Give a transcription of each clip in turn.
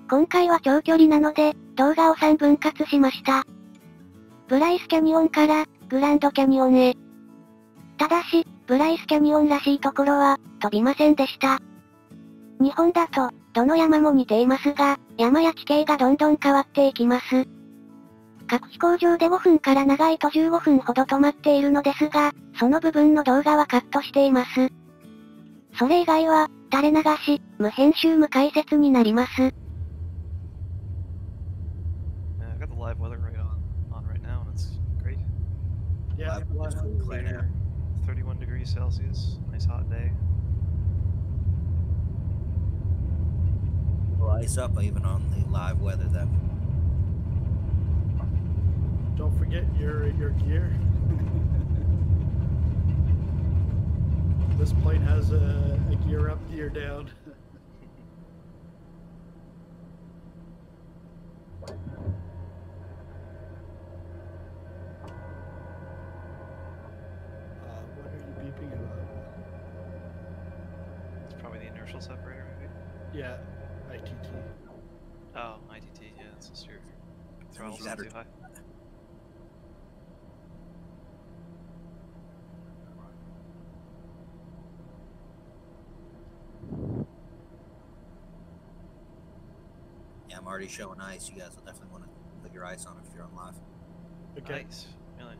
今回は長距離なので、動画を3分割しました。ブライスキャニオンから、グランドキャニオンへ。ただし、ブライスキャニオンらしいところは、飛びませんでした。日本だと、どの山も似ていますが、山や地形がどんどん変わっていきます。各飛行場で5分から長いと15分ほど止まっているのですが、その部分の動画はカットしています。それ以外は、垂れ流し、無編集無解説になります。Yeah, I got the live weather on right now, and it's great. Yeah, Clear, 31 degrees Celsius, nice hot day. We'll ice up even on the live weather then. Don't forget your gear. This plane has a gear up, gear down. What are you beeping about? It's probably the inertial separator, maybe? Yeah, ITT. Oh, ITT, yeah, it's just your throttle's not too high. Yeah, I'm already showing ice. You guys will definitely want to put your ice on if you're on live. Okay. Nice, really.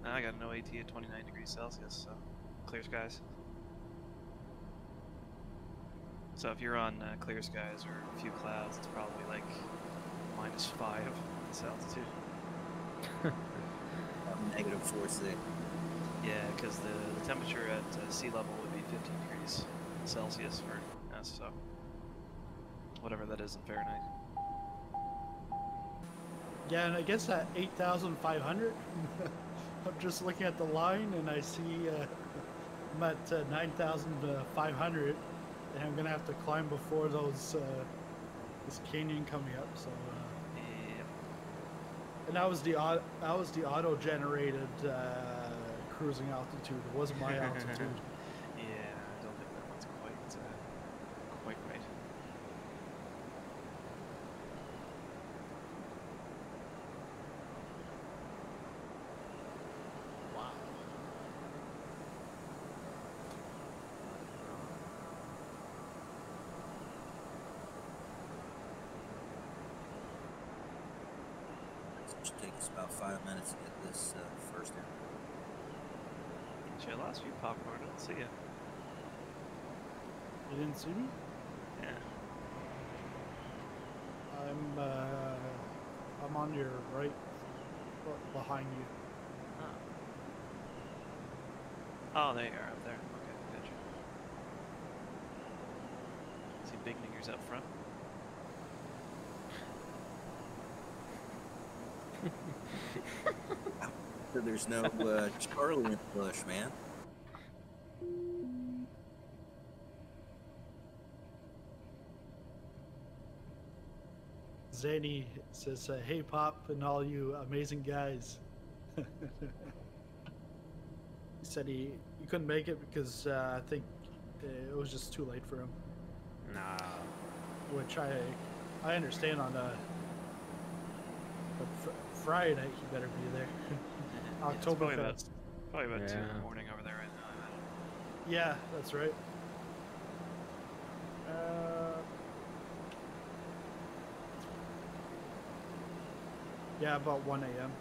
Now I got no AT at 29 degrees Celsius, so clear skies. So if you're on clear skies or a few clouds, it's probably like -5 at this altitude. -4 Yeah, because the temperature at sea level would be 15 degrees Celsius for us, so whatever that is in Fahrenheit. Yeah, and I guess at 8,500, I'm just looking at the line and I see I'm at 9,500, and I'm gonna have to climb before those this canyon coming up. So, Yep. and that was the auto-generated cruising altitude. It wasn't my altitude. Yeah, I don't think that one's quite right. Wow. It should take us about 5 minutes to get this first in. Shit, I lost you, popcorn. I don't see you. You didn't see me? Yeah. I'm on your right, behind you. Oh, there you are, up there. Okay, gotcha. See big niggers up front. So there's no Charlie in the bush, man. Zany says, "Hey, Pop, and all you amazing guys." He said he couldn't make it because I think it was just too late for him. Nah. Which I understand on but Friday night he better be there. Yeah, it's Oktoberfest. probably about 2 in the morning over there right now, I imagine. Yeah, that's right. Yeah, about 1 a.m.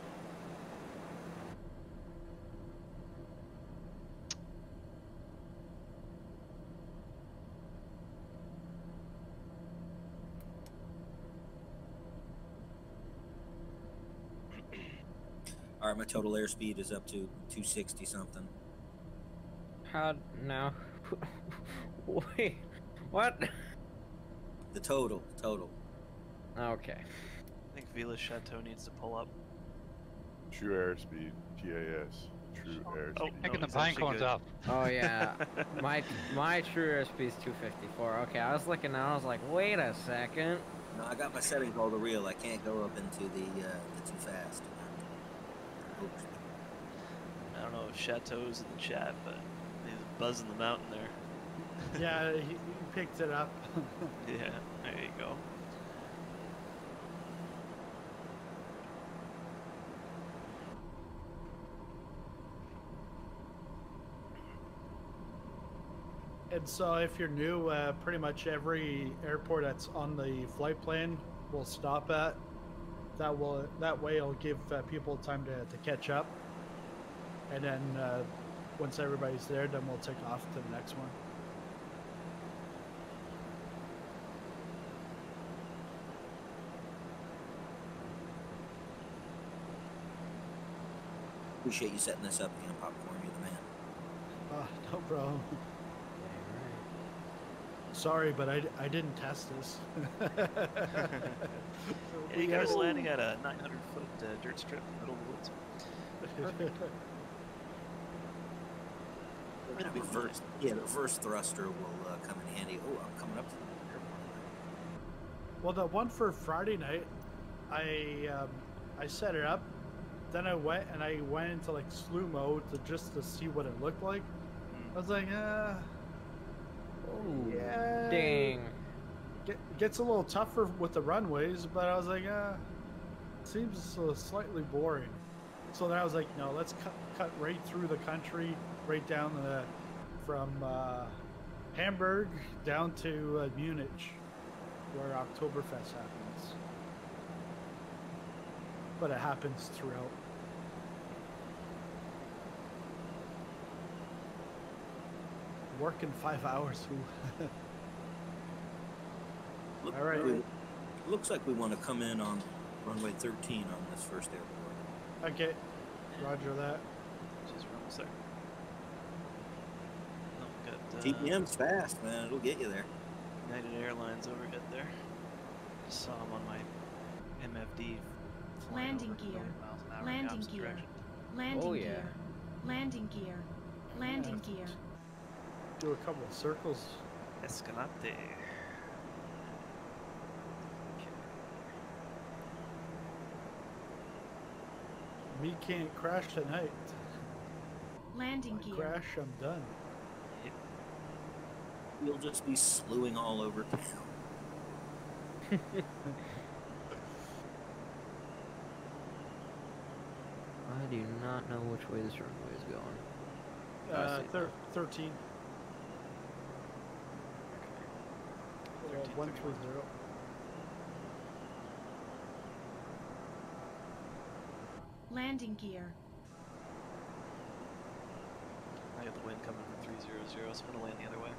All right, my total airspeed is up to 260 something. How now? Wait, what? The total. Okay. I think Vila Chateau needs to pull up. True airspeed, TAS. True airspeed. Oh, Taking no, the pine cones up. Oh yeah, my true airspeed is 254. Okay, I was looking now. I was like, wait a second. No, I got my settings all the real. I can't go up into the too fast. I don't know if Chateau's in the chat, but he's buzzing the mountain there. Yeah, he picked it up. Yeah, there you go. And so if you're new, pretty much every airport that's on the flight plan will stop at. That way it'll give people time to catch up. And then once everybody's there, then we'll take off to the next one. Appreciate you setting this up again, Popcorn. You're the man. No problem. Sorry, but I didn't test this. Yeah, you guys landing at a 900-foot dirt strip in the middle of the woods. The first thruster will come in handy. Oh, I'm coming up to the airport. Well, the one for Friday night, I set it up. Then I went into like slew mode to see what it looked like. I was like, Oh, yeah. dang. Gets a little tougher with the runways, but I was like, seems slightly boring. So then I was like, no, let's cut right through the country, right down from Hamburg down to Munich, where Oktoberfest happens. But it happens throughout. Working 5 hours. All right. Looks like we want to come in on runway 13 on this first airport. Okay. Roger that. Just almost there. Oh, got, TPM's fast, man. It'll get you there. United Airlines overhead there. Just saw them on my MFD. Landing gear. Landing gear. Landing gear. Landing gear. Landing gear. Do a couple of circles. Escalante. Me can't crash tonight. Landing If I gear. crash, I'm done. We'll just be slewing all over town. I do not know which way this runway is going. I see that. 13. 130. Landing gear. I got the wind coming from 300, so I'm gonna land the other way.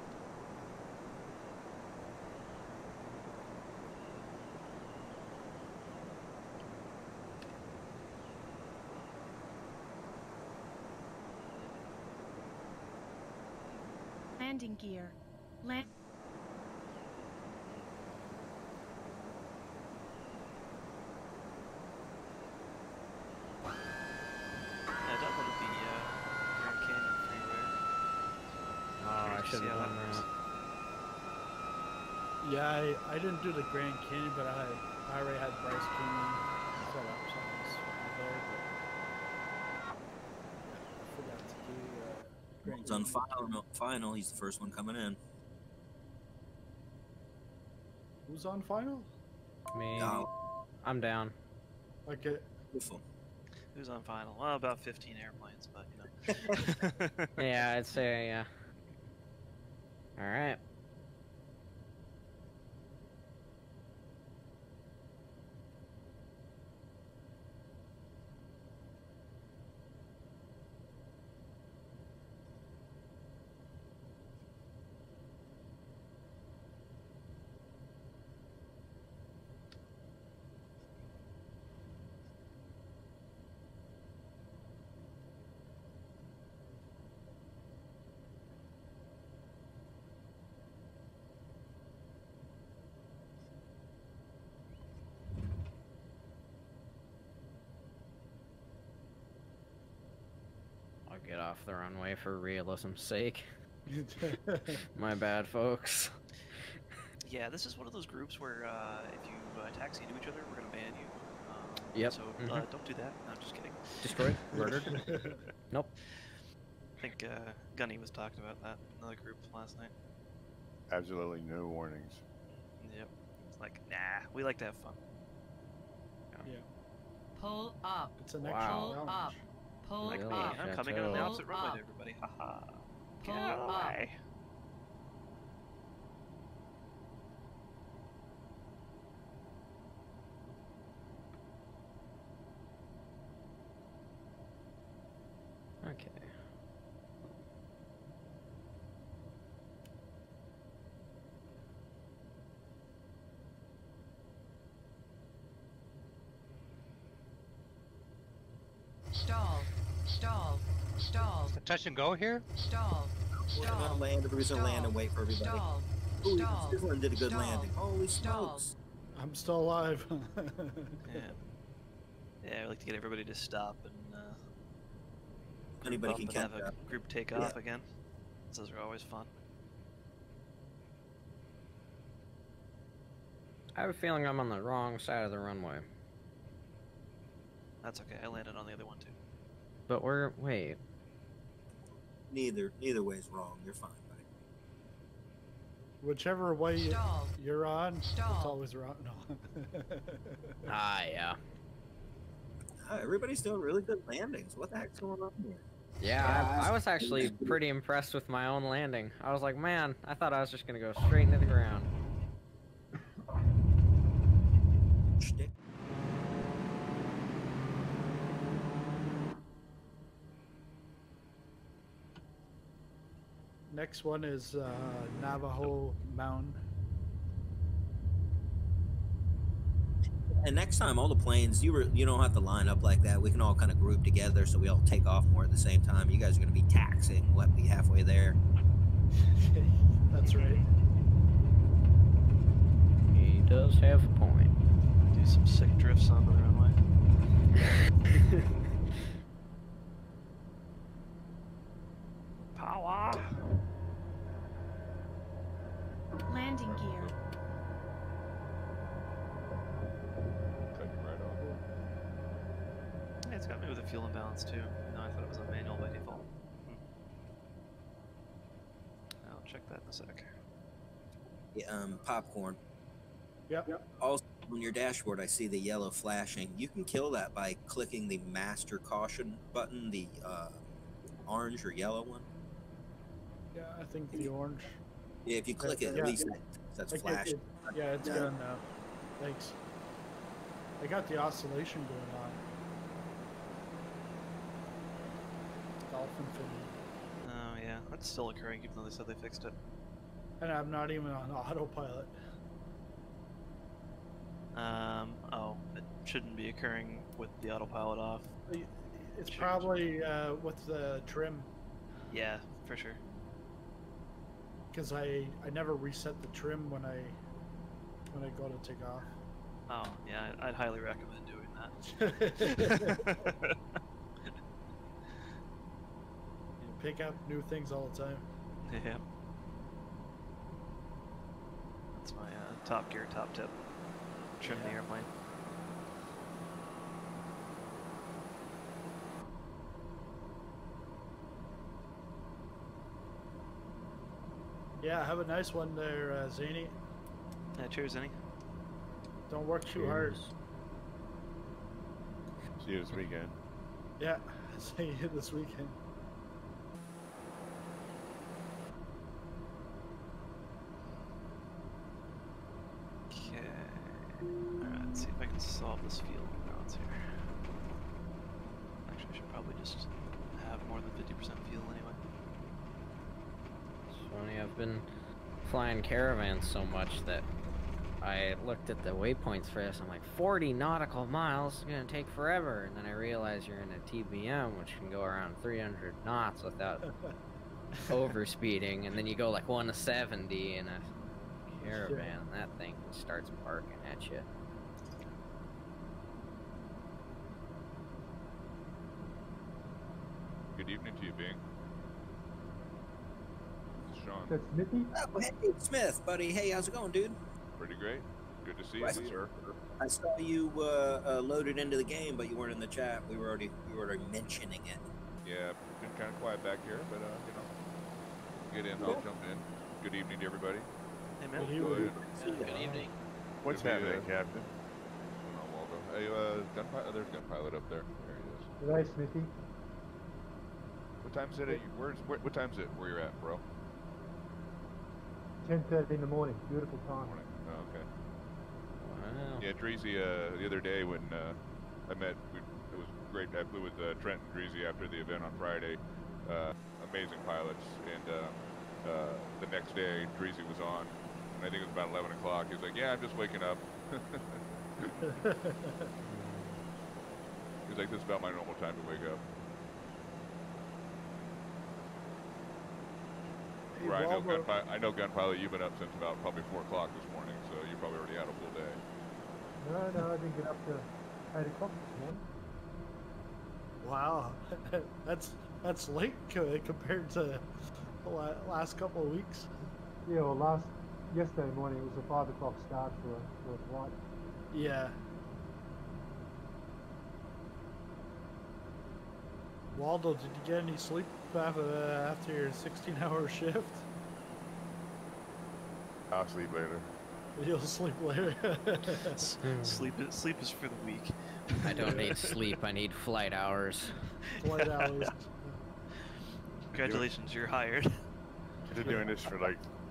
Landing gear. Land. I downloaded the Grand Canyon freeware. Oh, I should have done that. Yeah, I didn't do the Grand Canyon, but I already had Bryce Canyon set up, so I was there. But I forgot to do Grand It's on Canyon. final. He's the first one coming in. Who's on final? Me. Oh, I'm down. Okay. beautiful. Who's on final? Well, about 15 airplanes, but you know. Yeah, I'd say, yeah. Alright. I'll get off the runway for realism's sake. My bad, folks. Yeah, this is one of those groups where if you taxi into each other, we're gonna ban you. Yep. So don't do that. No, I'm just kidding. Destroyed? Murdered? Nope. I think Gunny was talking about that in another group last night. Absolutely no warnings. Yep. It's like, nah, we like to have fun. Yeah. Pull up. It's an Wow. Pull up. Pull Like Really? me, up. I'm coming in on the Pull opposite runway up. to everybody. Haha. Pull Get out of the up. way. Okay. Stall. Stall. Stall. Touch and go here? Stall. We're gonna Stall. land. Everybody's gonna land and wait for everybody. Stall. Ooh, Stall. Switzerland did a good Stall. landing. Holy Stall. smokes! I'm still alive. Yeah. Yeah, I like to get everybody to stop and group Anybody up can and have catch a up. group take off again. Those are always fun. I have a feeling I'm on the wrong side of the runway. That's okay. I landed on the other one too. But wait. Neither way's wrong. You're fine, buddy. Whichever way Stall. you're on, Stall. it's always wrong. No. Ah, yeah. Everybody's doing really good landings. What the heck's going on here? Yeah, I was actually pretty impressed with my own landing. I was like, man, I thought I was just gonna go straight into the ground. Shtick. Next one is Navajo Mountain. And next time, all the planes, you don't have to line up like that. We can all kind of group together so we all take off more at the same time. You guys are going to be taxing. We'll be halfway there. That's right. He does have a point. Do some sick drifts on the runway. Power! Landing gear. Cutting right off. Yeah, it's got me with a fuel imbalance too. No, I thought it was a manual by default. I'll check that in a sec. Yeah, popcorn. Yep. Also, on your dashboard, I see the yellow flashing. You can kill that by clicking the master caution button, the orange or yellow one. Yeah, I think the orange. Yeah, if you click it, Yeah. at least that's Like, flashing. Yeah, it's gone now. Thanks. I got the oscillation going on. Dolphin fin. Oh yeah, that's still occurring even though they said they fixed it. And I'm not even on autopilot. Oh, it shouldn't be occurring with the autopilot off. It's Shoot. probably with the trim, Yeah, for sure. because I never reset the trim when I go to take off. Oh, yeah, I'd highly recommend doing that. You pick up new things all the time. Yeah. That's my top gear, top tip. Trim the airplane. Yeah, have a nice one there, Zany. Yeah, cheers, Annie. Don't work too hard. See you this weekend. Yeah, see you this weekend. Okay. Alright, let's see if I can solve this field imbalance here. Actually, I should probably just have more than 50% fuel anyway. It's funny, I've been flying Caravans so much that I looked at the waypoints for this. I'm like, 40 nautical miles is gonna take forever, and then I realized you're in a TBM, which can go around 300 knots without overspeeding, and then you go like 1 to 70 in a Caravan, and that thing starts barking at you. Good evening to you, Bing. This is Sean. That's Smithy. Oh, hey, Smith, buddy. Hey, how's it going, dude? Pretty great. Good to see Right. you, sir. I saw you loaded into the game, but you weren't in the chat. We were already mentioning it. Yeah, been kind of quiet back here, but get in, I'll jump in. Good evening to everybody. Hey, man. Good. Good evening. What's happening, Captain? Oh, Waldo. Hey, there's gun pilot up there. There he is. Right, Smithy. What time's it? What time's it where you're at, bro? 10:30 in the morning. Beautiful time. Morning. Oh, okay. Wow. Yeah, Dreezy, the other day when I met, it was great. I flew with Trent and Dreezy after the event on Friday. Amazing pilots. And the next day, Dreezy was on. And I think it was about 11 o'clock. He was like, yeah, I'm just waking up. He's like, this is about my normal time to wake up. Hey, Right, Waldo. I know gun pilot, you've been up since about probably 4 o'clock this morning, so you probably already had a full day. No, I didn't get up to 8 o'clock this morning. Wow, that's late compared to the last couple of weeks. Yeah, well, yesterday morning it was a 5 o'clock start for a flight. Yeah. Waldo, did you get any sleep after your 16-hour shift? I'll sleep later. You'll sleep later. Sleep is for the weak. I don't need sleep, I need flight hours. Flight hours. Congratulations, you're hired. I've been doing this for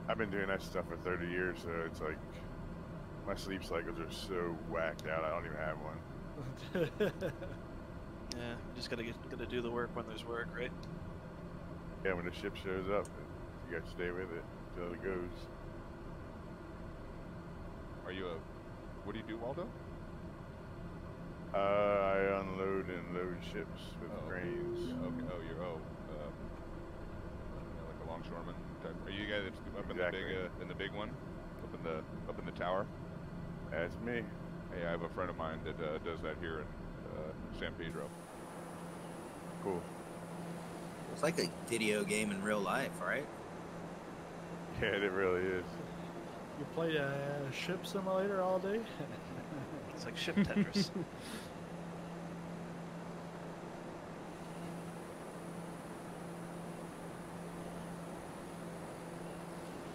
I've been doing that stuff for 30 years, so it's like, my sleep cycles are so whacked out, I don't even have one. Yeah, you just gotta do the work when there's work, right? Yeah, when the ship shows up, you gotta stay with it until it goes. Are you what do you do, Waldo? I unload and load ships with cranes. Yeah, okay. Oh, you're like a longshoreman type. Are you guys up in the big one, up in the tower? That's me. Hey, I have a friend of mine that does that here in San Pedro. Cool. It's like a video game in real life, right? Yeah, it really is. You played a ship simulator all day? It's like ship Tetris.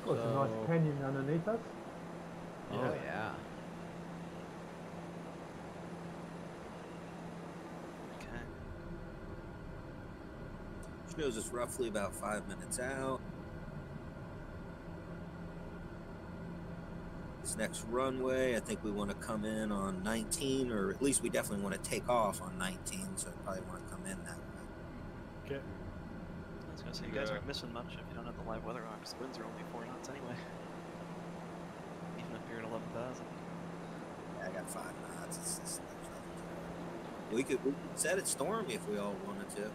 Oh, it's a nice canyon underneath us. Oh yeah. Okay. Shows us roughly about 5 minutes out. This next runway, I think we want to come in on 19, or at least we definitely want to take off on 19, so I probably want to come in that way. Okay. I was gonna say, you guys aren't missing much if you don't have the live weather on, because the winds are only 4 knots anyway. Even if you're at 11,000. Yeah, I got 5 knots. There's nothing to it. We could set it stormy if we all wanted to.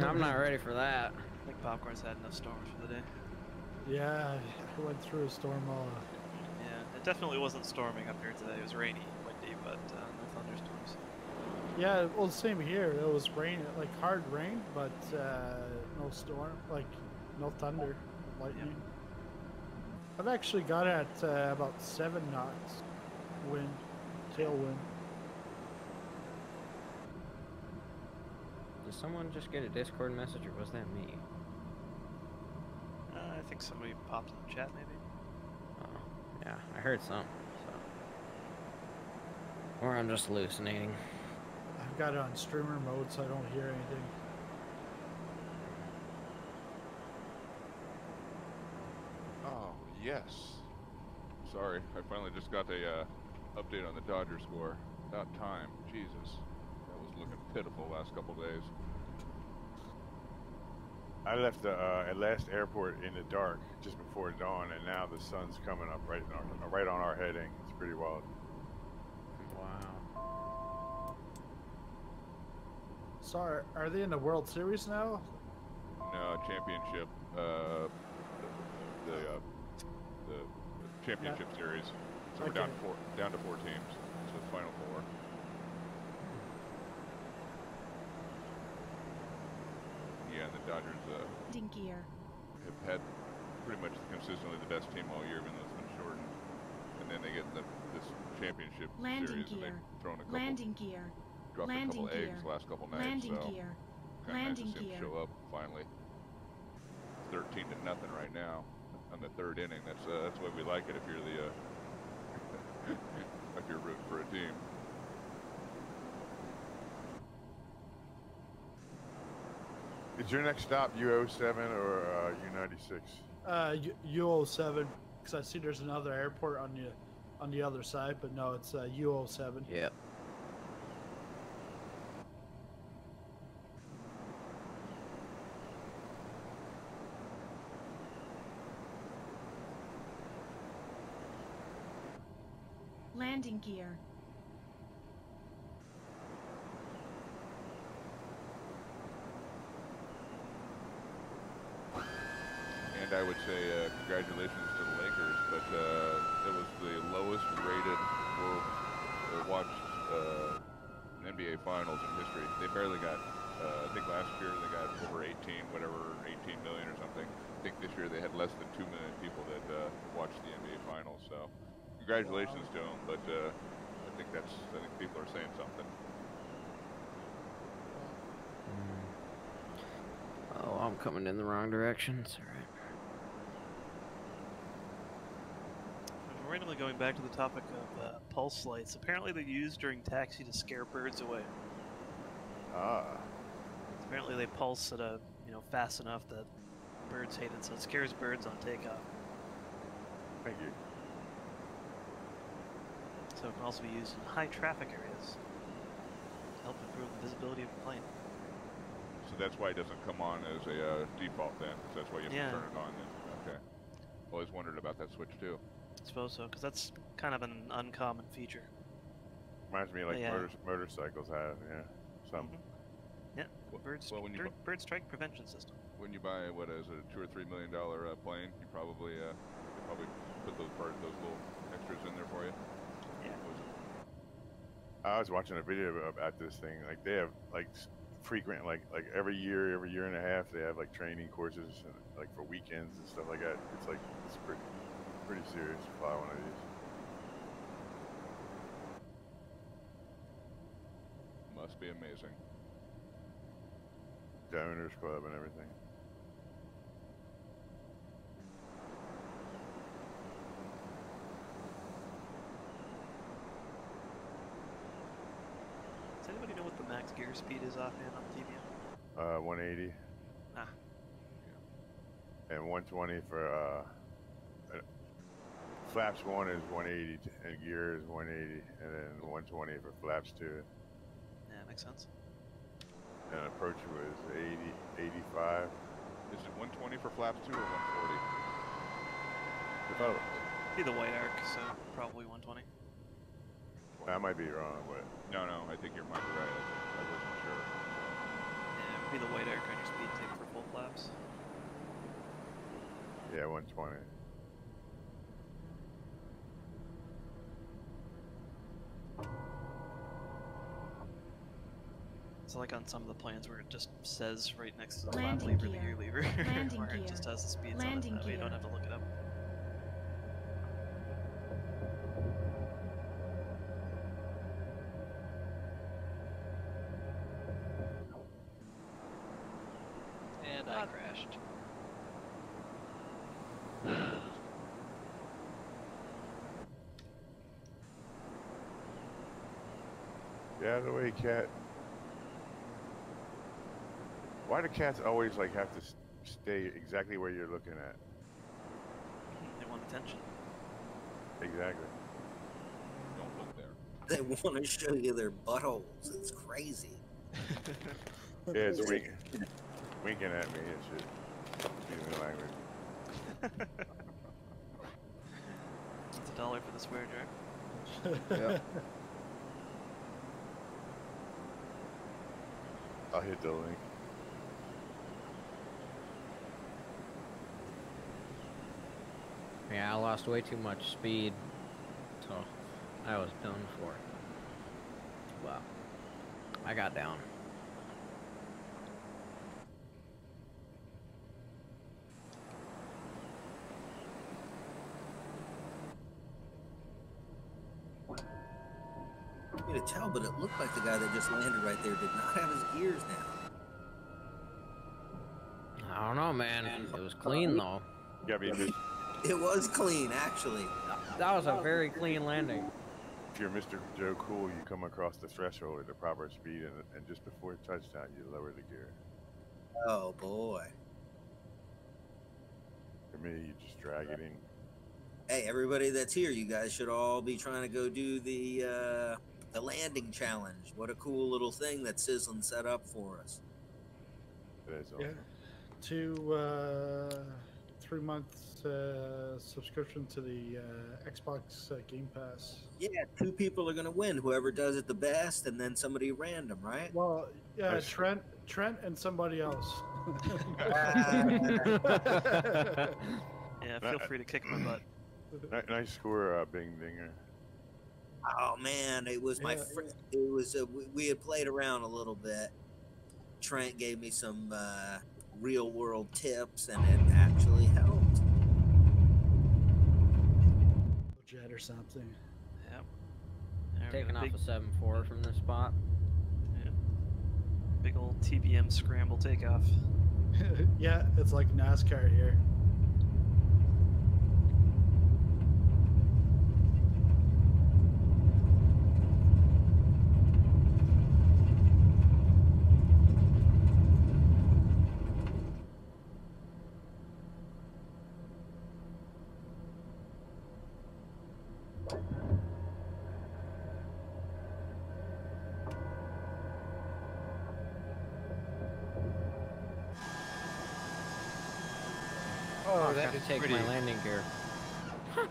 I'm not ready for that. I think Popcorn's had enough storms for the day. Yeah, I went through a storm all. Yeah, it definitely wasn't storming up here today. It was rainy, windy, but no thunderstorms. Yeah, well, same here. It was rain, like hard rain, but no storm, like no thunder, lightning. I've actually got at about 7 knots wind, tailwind. Did someone just get a Discord message, or was that me? I think somebody popped in the chat, maybe. Oh, yeah, I heard some. So. Or I'm just hallucinating. I've got it on streamer mode, so I don't hear anything. Oh, yes. Sorry, I finally just got a update on the Dodger score. About time. Jesus. That was looking pitiful last couple days. I left the last airport in the dark just before dawn, and now the sun's coming up right on our heading. It's pretty wild. Wow. So are they in the World Series now? No, championship. The championship series. So we're down to four teams. So the final 4. Yeah, and the Dodgers Landing gear. have had pretty much consistently the best team all year, even though it's been shortened. And then they get this championship Landing series, and gear. they've thrown a couple, Landing gear. dropped a couple Landing eggs gear. the last couple nights. Landing So gear. kind of nice to Landing see them gear. show up finally. 13 to nothing right now on the third inning. That's the way we like it if you're the if you're rooting for a team. Is your next stop U07 or U96? U07, because I see there's another airport on the other side, but no, it's U07. Yep. Landing gear. And I would say congratulations to the Lakers, but it was the lowest rated or watched NBA Finals in history. They barely got, I think last year they got over 18 million or something. I think this year they had less than 2 million people that watched the NBA Finals. So congratulations to them, but I think people are saying something. Oh, I'm coming in the wrong direction. It's alright. Randomly going back to the topic of pulse lights, apparently they're used during taxi to scare birds away. Ah. Apparently they pulse at a, fast enough that birds hate it, so it scares birds on takeoff. Thank you. So it can also be used in high traffic areas to help improve the visibility of the plane. So that's why it doesn't come on as a default then. So that's why you have to turn it on then. Okay. Always wondered about that switch too. I suppose so, because that's kind of an uncommon feature. Reminds me like motorcycles have, yeah. Some. Yeah. Bird strike prevention system. When you buy what is it, $2 or $3 million plane, you probably put those little extras in there for you. Yeah. I was watching a video about this thing. Like they have like frequent like every year and a half they have like training courses and, like for weekends and stuff like that. It's pretty serious to fly one of these. Must be amazing. The owners club and everything. Does anybody know what the max gear speed is offhand on the TBM? 180. Ah. And 120 for flaps 1 is 180 and gear is 180, and then 120 for flaps 2. Yeah, makes sense. And approach was 80, 85. Is it 120 for flaps 2 or 140? Oh. Be the white arc, so probably 120. I might be wrong, but no, I think you might be right. I wasn't sure. Yeah, it would be the white arc on your speed tape for full flaps. Yeah, 120. It's like on some of the planes where it just says right next to the Landing flap lever, gear. the gear lever, Landing where gear. it just has the speeds Landing on it. That way you gear. don't have to look it up. And I crashed. Get out of the way, cat. Why do cats always like have to stay exactly where you're looking at? They want attention. Exactly. Don't look there. They want to show you their buttholes. It's crazy. Yeah, it's winking at me and shit. Excuse me, language. It's $1 for the swear jar. Yep. I'll hit the link. Yeah, I lost way too much speed, so I was done for. Well, I got down. You could tell, but it looked like the guy that just landed right there did not have his gears down. I don't know. know, man. It was clean though. Yeah, It was clean, actually. That was a very clean landing. if you're Mr. Joe Cool, you come across the threshold at the proper speed, and just before touchdown, you lower the gear. Oh boy. For me, you just drag it in. Hey, everybody that's here, you guys should all be trying to go do the landing challenge. What a cool little thing that Sizzlin set up for us. It is awesome. Yeah. 3 months subscription to the Xbox Game Pass. Yeah, 2 people are gonna win. Whoever does it the best, and then somebody random, right? Well, yeah, Trent and somebody else. Yeah, feel free to kick my butt. Nice score, Bing Dinger. Oh man, it was my it was we had played around a little bit. Trent gave me some real world tips, and it actually helped. Jet or something. Yep. Taking off a 7-4 from this spot. Yeah. Big old TBM scramble takeoff. Yeah, it's like NASCAR here. Oh, I have to take my landing gear. Hey,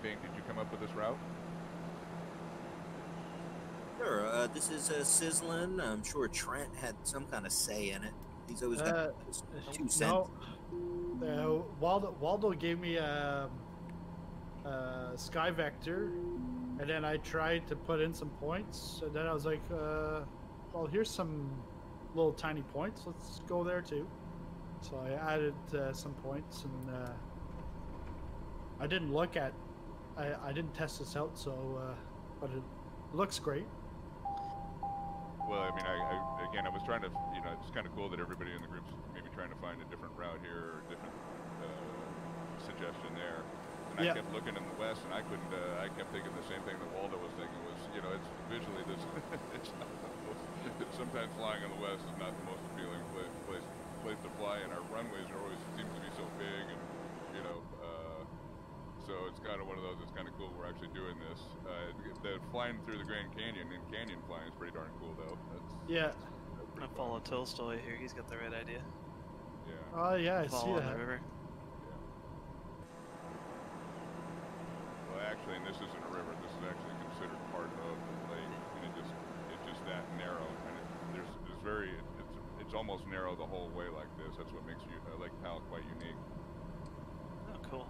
Bing, did you come up with this route? Sure, this is Sizzlin. I'm sure Trent had some kind of say in it. He's always got 2 cents. No, Waldo gave me a Sky Vector, and then I tried to put in some points, and then I was like, well, here's some little tiny points. Let's go there too. So I added some points, and I didn't look at, I didn't test this out, so but it looks great. Well, I mean, again, I was trying to, it's kind of cool that everybody in the group's maybe trying to find a different route here or a different suggestion there. And I kept looking in the west, and I couldn't. I kept thinking the same thing that Waldo was thinking was, it's visually this. It's not the most, sometimes flying in the west is not the most appealing place to fly, and our runways are always seem to be so big, and so it's kind of one of those. It's kind of cool we're actually doing this. The flying through the Grand Canyon and canyon flying is pretty darn cool, though. Yeah. I follow Tolstoy here. He's got the right idea. Yeah. Oh yeah, I see Follow that. the river. Well, actually, and this isn't a river. This is actually considered part of the lake, and it's just that narrow, and it's almost narrow the whole way like this. That's what makes Lake Powell quite unique. Oh, cool.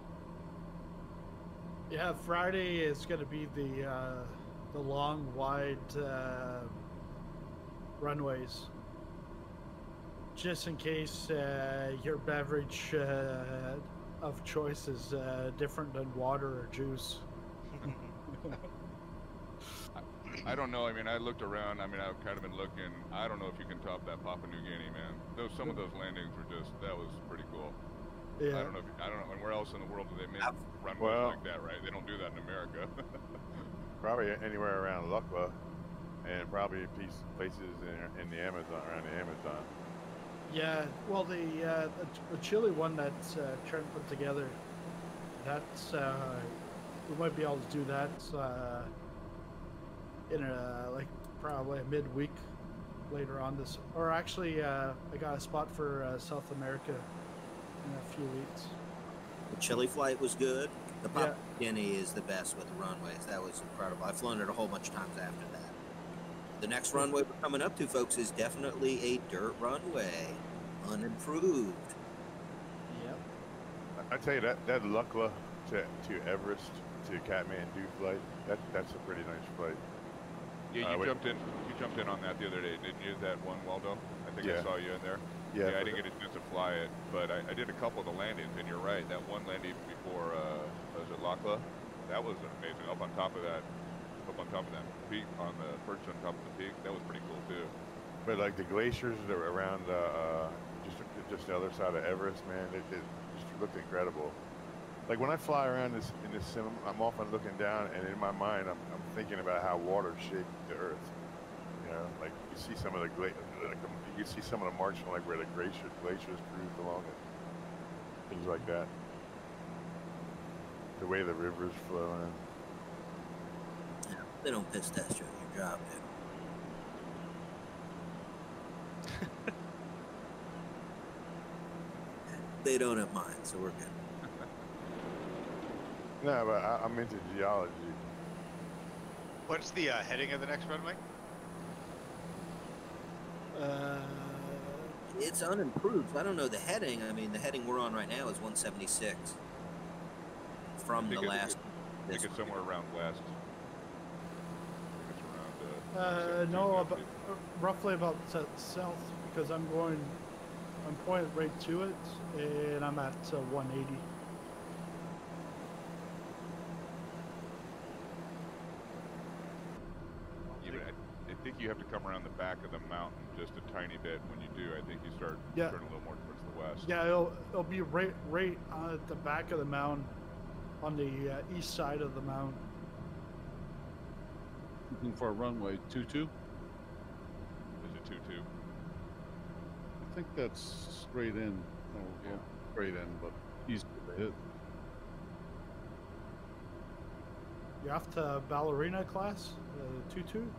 Yeah, Friday is going to be the long, wide runways. Just in case your beverage of choice is different than water or juice. I don't know. I mean, I looked around. I mean, I've kind of been looking. I don't know if you can top that Papua New Guinea, man. Some of those landings were that was pretty cool. Yeah. I don't know. And where else in the world do they make runways like that? Right? They don't do that in America. Probably anywhere around Lukla, and probably places in the Amazon, around the Amazon. Yeah. Well, the Chile one that Trent put together, that's we might be able to do that in probably a midweek later on this, or actually I got a spot for South America in a few weeks. The Chile flight was good. The Papua New Guinea is the best with the runways. That was incredible. I've flown it a whole bunch of times after that. The next runway we're coming up to, folks, is definitely a dirt runway, unimproved. Yep. I tell you that Lukla to Everest to Kathmandu flight, that's a pretty nice flight. Yeah, you jumped in. You jumped in on that the other day, didn't you? That one, Waldo. I think I saw you in there. Yeah, I didn't get a chance to fly it, but I did a couple of the landings, and you're right. That one landing before was it Lakla? That was amazing. Up on top of that peak, on the perch on top of the peak, that was pretty cool too. But like the glaciers that are around just the other side of Everest, man, it just looked incredible. Like when I fly around in this sim, I'm often looking down, and in my mind, I'm thinking about how water shaped the Earth. You know, like you see some of the you see some of the marks from like where the glaciers cruised along it, things like that. The way the rivers flow in. Yeah, they don't piss test you at your job, dude. They don't at mine, so we're good. No, but I'm into geology. What's the heading of the next runway? It's unimproved. I don't know the heading. I mean, the heading we're on right now is 176. From the last. I think it's somewhere around west. I think it's around. No, roughly about south, because I'm pointed right to it, and I'm at 180. I think you have to come around the back of the mountain just a tiny bit. When you do, I think you start turning a little more towards the west. Yeah, it'll be right at the back of the mountain, on the east side of the mountain. Looking for a runway 22. Is it 22? I think that's straight in. Oh, yeah, straight in, but east of the hit. You're off to ballerina class, 22.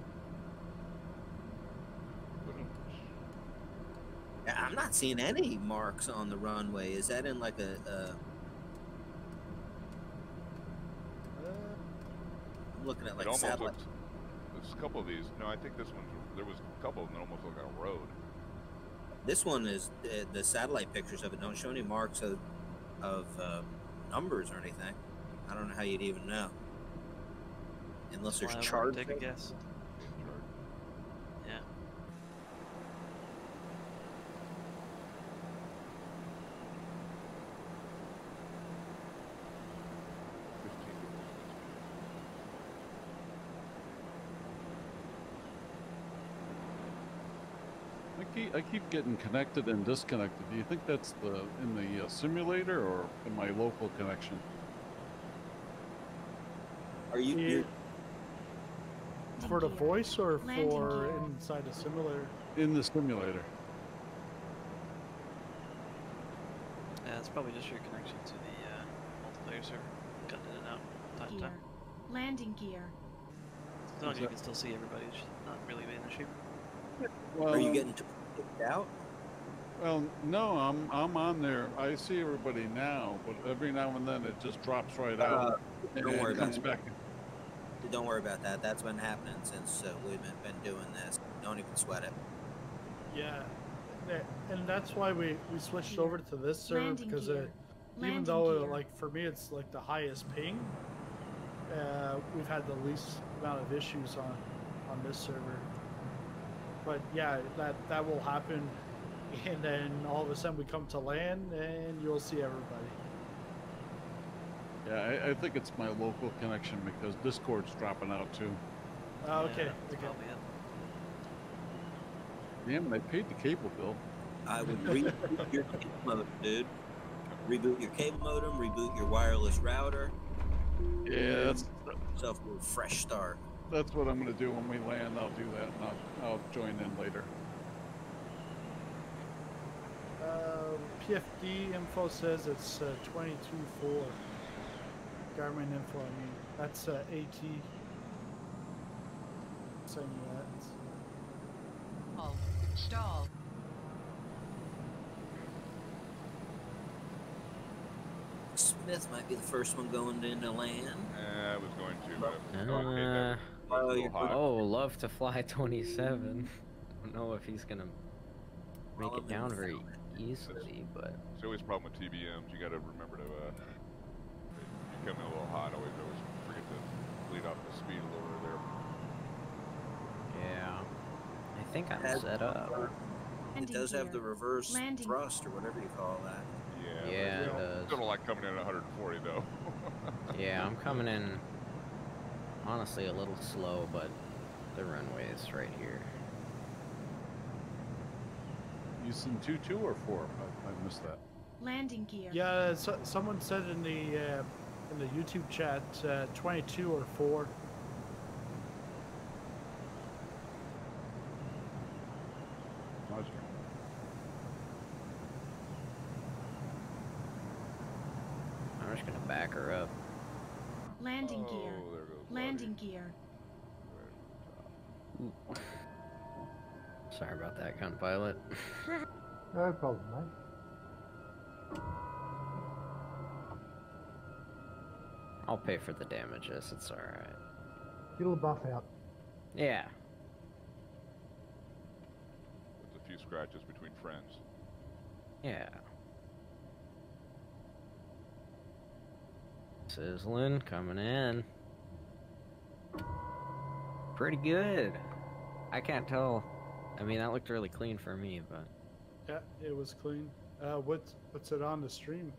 I'm not seeing any marks on the runway. Is that in like I'm looking at like satellite. There's a couple of these. No, I think this one. There was a couple of them that almost look like a road. This one is the satellite pictures of it don't show any marks of numbers or anything. I don't know how you'd even know, unless there's charts. Take a guess. Yeah. I keep getting connected and disconnected. Do you think that's in the simulator or in my local connection? Are you for the voice or for inside the simulator? In the simulator. Yeah, it's probably just your connection to the multiplayer server. Cutting in and out time to time. Landing gear. As long as you can still see everybody, it's not really an issue. Well, are you getting kicked out? Well, no, I'm on there. I see everybody now, but every now and then it just drops right out. Don't worry about back. Don't worry about that. That's been happening since we've been doing this. Don't even sweat it. Yeah, and that's why we switched over to this server, because even though like for me it's like the highest ping, we've had the least amount of issues on this server. But yeah, that will happen, and then all of a sudden we come to land and you'll see everybody. Yeah, I think it's my local connection because Discord's dropping out too. Oh, okay. That's probably it. Damn, I paid the cable bill. I would reboot your cable modem, dude. Reboot your cable modem, reboot your wireless router. Yeah, that's yourself a fresh start. That's what I'm going to do when we land. I'll do that, and I'll join in later. PFD info says it's 22.4. Garmin info, I mean, that's AT saying that. Oh, stall. Smith might be the first one going into land. I was going to, but love to fly 27. I don't know if he's gonna make it down very easily, but it's always a problem with TBMs. You got to remember to you come in a little hot. Always forget to bleed off the speed a little bit there. Yeah. I think I'm set up. It does have the reverse thrust or whatever you call that. Yeah, it does. Still don't like coming in at 140 though. Yeah, I'm coming in honestly a little slow, but the runway is right here. Using 2.2 or 4? I missed that. Landing gear. Yeah, someone said in the YouTube chat 22 or 4. Roger. I'm just gonna back her up. Landing gear. There goes Landing gear. Sorry about that, gun pilot. No problem, mate. I'll pay for the damages, it's alright. It'll buff out. Yeah. With a few scratches between friends. Yeah. Sizzling, coming in. Pretty good. I can't tell. I mean, that looked really clean for me, but... Yeah, it was clean. What's it on the stream?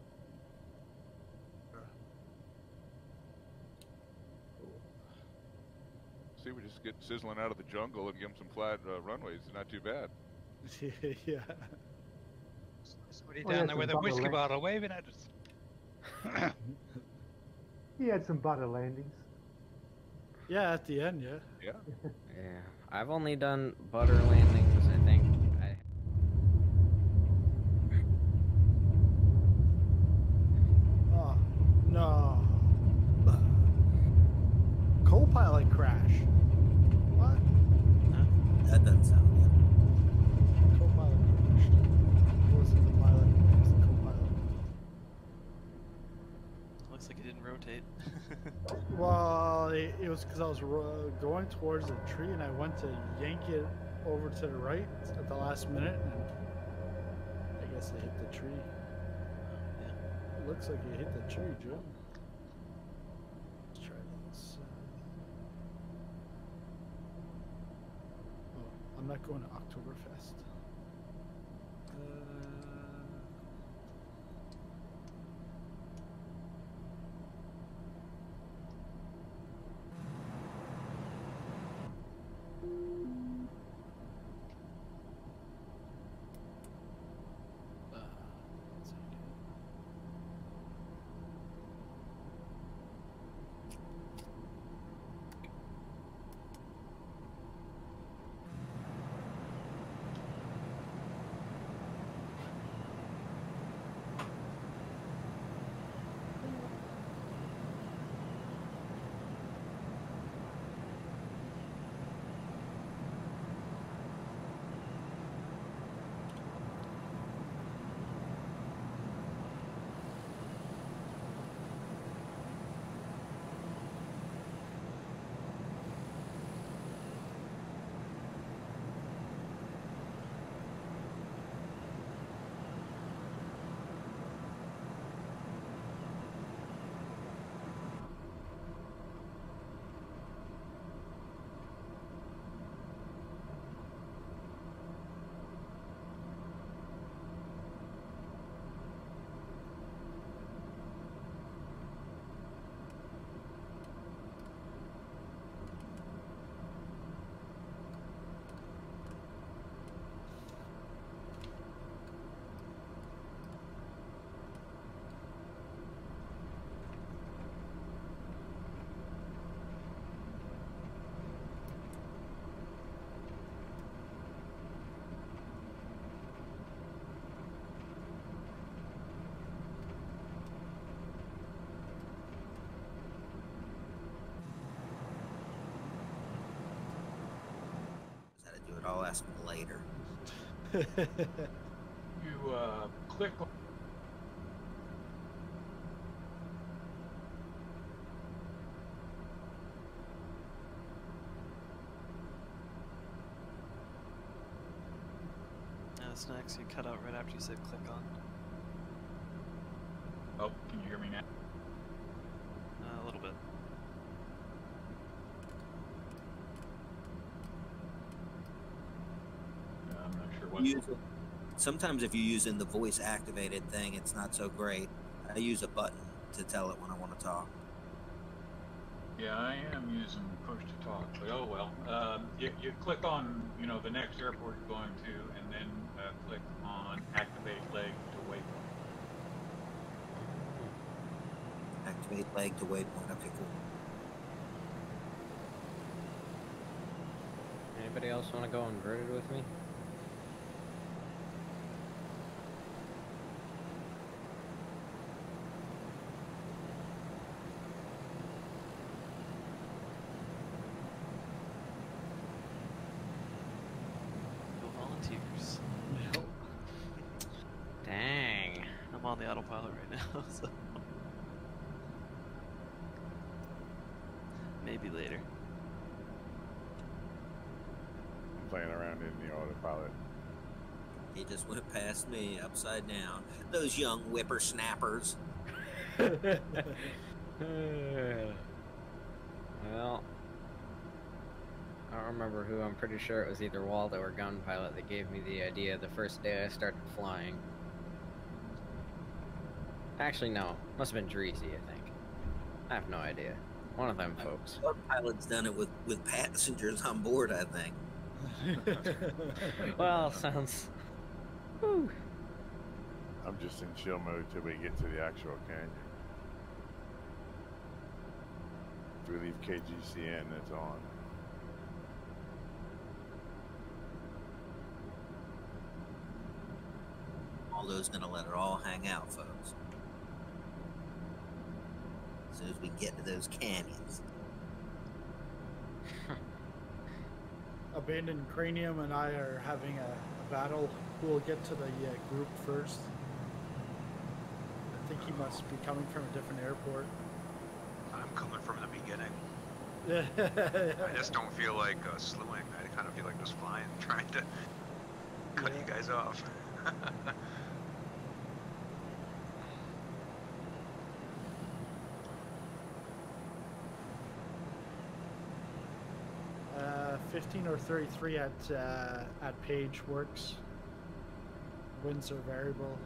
See, we just get sizzling out of the jungle and give them some flat runways. Not too bad. Yeah. Somebody down there with a whiskey bottle waving at us. He had some butter landings. Yeah, at the end, yeah. Yeah. Yeah. I've only done butter landings, I think. Oh, no. Co-pilot crash. What? That doesn't sound good. Co-pilot crashed. It wasn't the pilot, it was the co-pilot. Looks like it didn't rotate. Well, it was because I was going towards the tree and I went to yank it over to the right at the last minute, and I guess it hit the tree. Yeah. It looks like it hit the tree, Joe. Let's try this. Oh, I'm not going to Oktoberfest. I'll ask him later. You click on. That's next. You cut out right after you said click on. Oh, can you hear me now? A little bit. Sometimes if you're using the voice activated thing, it's not so great. I use a button to tell it when I want to talk. Yeah, I am using push to talk, but oh well. You click on, you know, the next airport you're going to, and then click on activate leg to waypoint. Activate leg to waypoint. Okay, cool. Anybody else want to go inverted with me? Volunteers. Dang. I'm on the autopilot right now, so maybe later. I'm playing around in the autopilot. He just went past me upside down. Those young whippersnappers. Well, I don't remember who. I'm pretty sure it was either Waldo or Gunpilot that gave me the idea the first day I started flying. Actually, no. Must have been Dreezy, I think. I have no idea. One of them folks. Pilot's done it with passengers on board, I think. Well, sounds... Whew. I'm just in chill mode till we get to the actual canyon. If we leave KGCN, it's on. Aldo's gonna let it all hang out, folks. As soon as we get to those canyons. Abandoned Cranium and I are having a battle. Who will get to the group first? I think he must be coming from a different airport. I'm coming from the beginning. Yeah. I just don't feel like slewing. I kind of feel like just flying, trying to cut you guys off. 15 or 33 at Page works. Winds are variable.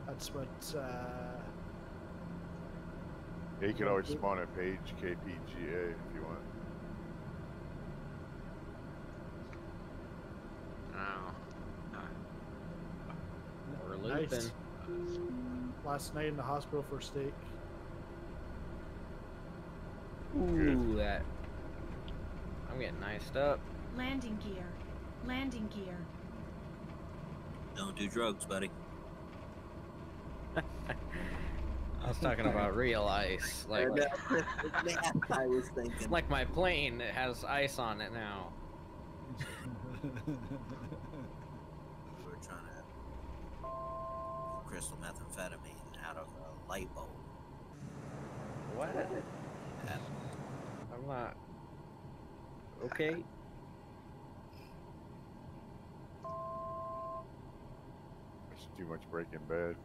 That's what. Yeah, you can always spawn at Page KPGA if you want. We're Nice. looping. Last night in the hospital for steak. Ooh, that. I'm getting iced up. Landing gear. Landing gear. Don't do drugs, buddy. I was talking about real ice, like I was thinking. like my plane that has ice on it now. We were trying to get crystal methamphetamine out of a light bulb. What? I'm not. Okay. It's too much Breaking Bad.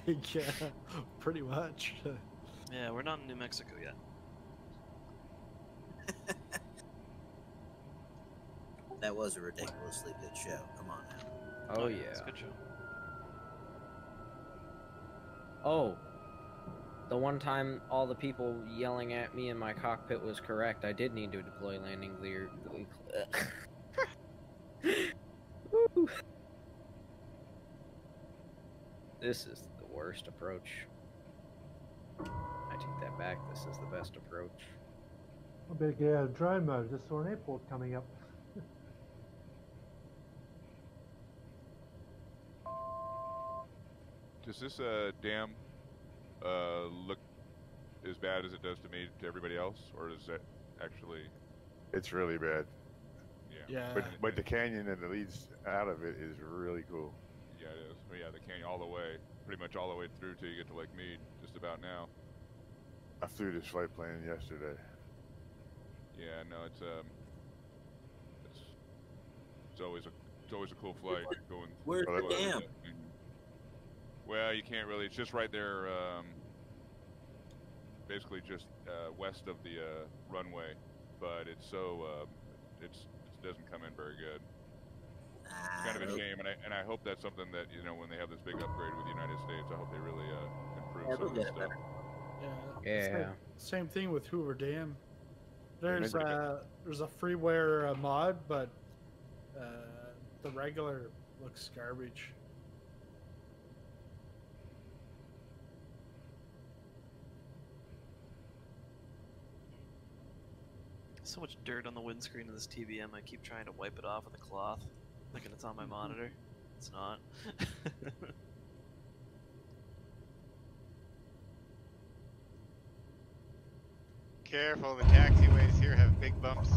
Yeah, pretty much. Yeah, we're not in New Mexico yet. That was a ridiculously good show. Come on now. Oh yeah. It's a good show. Oh. The one time all the people yelling at me in my cockpit was correct, I did need to deploy landing gear. Woo. This is the worst approach. I take that back. This is the best approach. I better get out of drone mode. Just saw an airport coming up. Does this dam look as bad as it does to me to everybody else, or is that actually? It's really bad. Yeah. But the canyon that leads out of it is really cool. Yeah, it is. But yeah, the canyon all the way, pretty much all the way through till you get to Lake Mead, just about now. I flew this flight plan yesterday. Yeah, no, it's always a cool flight going. Where's the dam? Well, you can't really. It's just right there, basically just west of the runway, but it's so it doesn't come in very good. kind of a shame, and I hope that's something that, you know, when they have this big upgrade with the United States, I hope they really improve some of this stuff. Yeah. Same thing with Hoover Dam. There's a freeware mod, but the regular looks garbage. So much dirt on the windscreen of this TBM, I keep trying to wipe it off with a cloth, thinking it's on my monitor. It's not. Careful, the taxiways here have big bumps.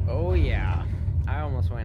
Oh yeah, I almost went